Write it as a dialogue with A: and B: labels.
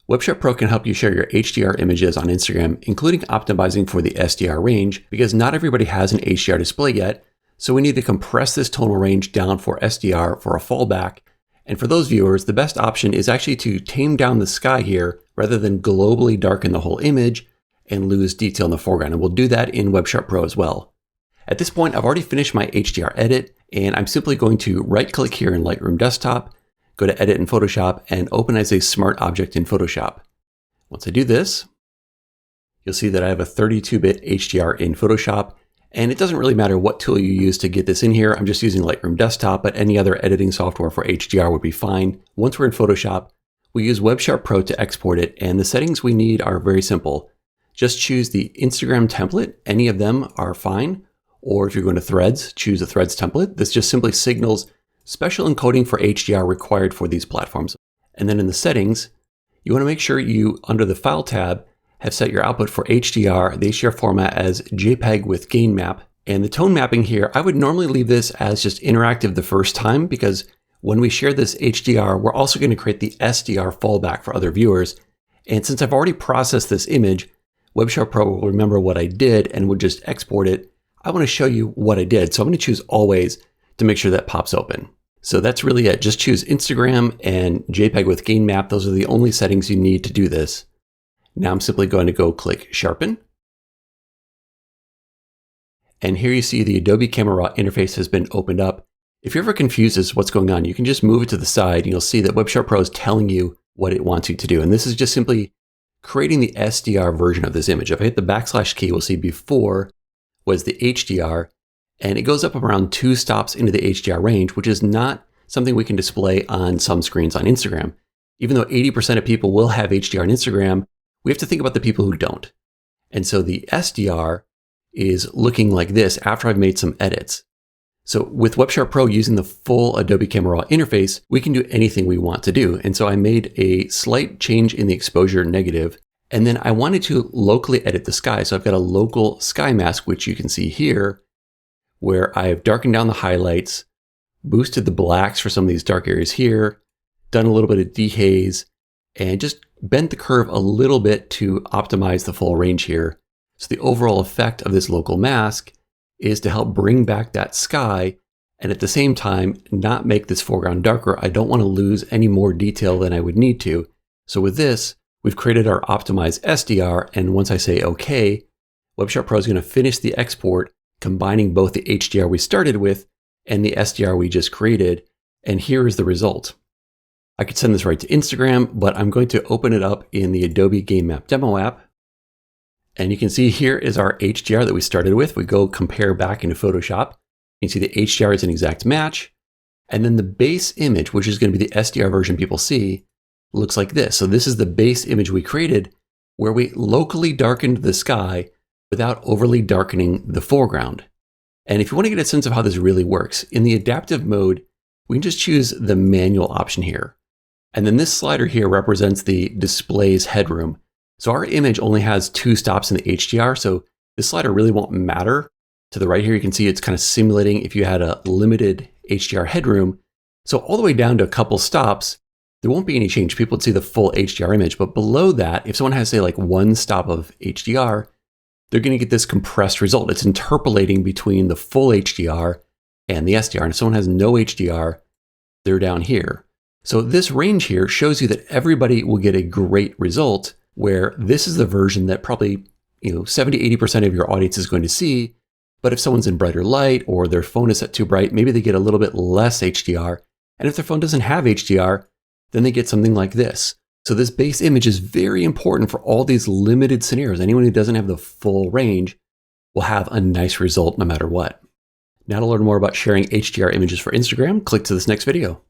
A: WebSharp Pro can help you share your HDR images on Instagram, including optimizing for the SDR range, because not everybody has an HDR display yet, so we need to compress this tonal range down for SDR for a fallback. And for those viewers, the best option is actually to tame down the sky here rather than globally darken the whole image and lose detail in the foreground. And we'll do that in WebSharp Pro as well. At this point, I've already finished my HDR edit, and I'm simply going to right-click here in Lightroom Desktop, go to Edit in Photoshop, and open as a smart object in Photoshop. Once I do this, you'll see that I have a 32-bit HDR in Photoshop, and it doesn't really matter what tool you use to get this in here. I'm just using Lightroom Desktop, but any other editing software for HDR would be fine. Once we're in Photoshop, we use WebSharp Pro to export it, and the settings we need are very simple. Just choose the Instagram template. Any of them are fine. Or if you're going to Threads, choose a Threads template. This just simply signals special encoding for HDR required for these platforms. And then in the settings, you want to make sure you, under the File tab, have set your output for HDR, the HDR format as JPEG with gain map. And the tone mapping here, I would normally leave this as just interactive the first time, because when we share this HDR, we're also going to create the SDR fallback for other viewers. And since I've already processed this image, WebSharp Pro will remember what I did and would just export it. I want to show you what I did. So I'm going to choose always to make sure that pops open. So that's really it. Just choose Instagram and JPEG with gain map. Those are the only settings you need to do this. Now I'm simply going to go click Sharpen. And here you see the Adobe Camera RAW interface has been opened up. If you're ever confused as to what's going on, you can just move it to the side and you'll see that WebSharp Pro is telling you what it wants you to do. And this is just simply creating the SDR version of this image. If I hit the backslash key, we'll see before was the HDR, and it goes up around 2 stops into the HDR range, which is not something we can display on some screens on Instagram. Even though 80% of people will have HDR on Instagram, we have to think about the people who don't. And so the SDR is looking like this after I've made some edits. So with WebSharp Pro using the full Adobe Camera RAW interface, we can do anything we want to do. And so I made a slight change in the exposure negative. And then I wanted to locally edit the sky. So I've got a local sky mask, which you can see here, where I've darkened down the highlights, boosted the blacks for some of these dark areas here, done a little bit of dehaze, and just bent the curve a little bit to optimize the full range here. So the overall effect of this local mask is to help bring back that sky and at the same time not make this foreground darker. I don't want to lose any more detail than I would need to. So with this, we've created our optimized SDR, and once I say OK, WebSharp Pro is going to finish the export, combining both the HDR we started with and the SDR we just created, and here is the result. I could send this right to Instagram, but I'm going to open it up in the Adobe Game Map Demo app, and you can see here is our HDR that we started with. We go compare back into Photoshop. You can see the HDR is an exact match, and then the base image, which is going to be the SDR version people see, looks like this. So this is the base image we created where we locally darkened the sky without overly darkening the foreground. And if you want to get a sense of how this really works, in the adaptive mode, we can just choose the manual option here. And then this slider here represents the display's headroom. So our image only has 2 stops in the HDR, so this slider really won't matter. To the right here, you can see it's kind of simulating if you had a limited HDR headroom. So all the way down to a couple stops, there won't be any change. People would see the full HDR image, but below that, if someone has, say, like 1 stop of HDR, they're going to get this compressed result. It's interpolating between the full HDR and the SDR. And if someone has no HDR, they're down here. So this range here shows you that everybody will get a great result, where this is the version that probably 70–80% of your audience is going to see. But if someone's in brighter light or their phone is set too bright, maybe they get a little bit less HDR. And if their phone doesn't have HDR, then they get something like this. So this base image is very important for all these limited scenarios. Anyone who doesn't have the full range will have a nice result no matter what. Now to learn more about sharing HDR images for Instagram, click to this next video.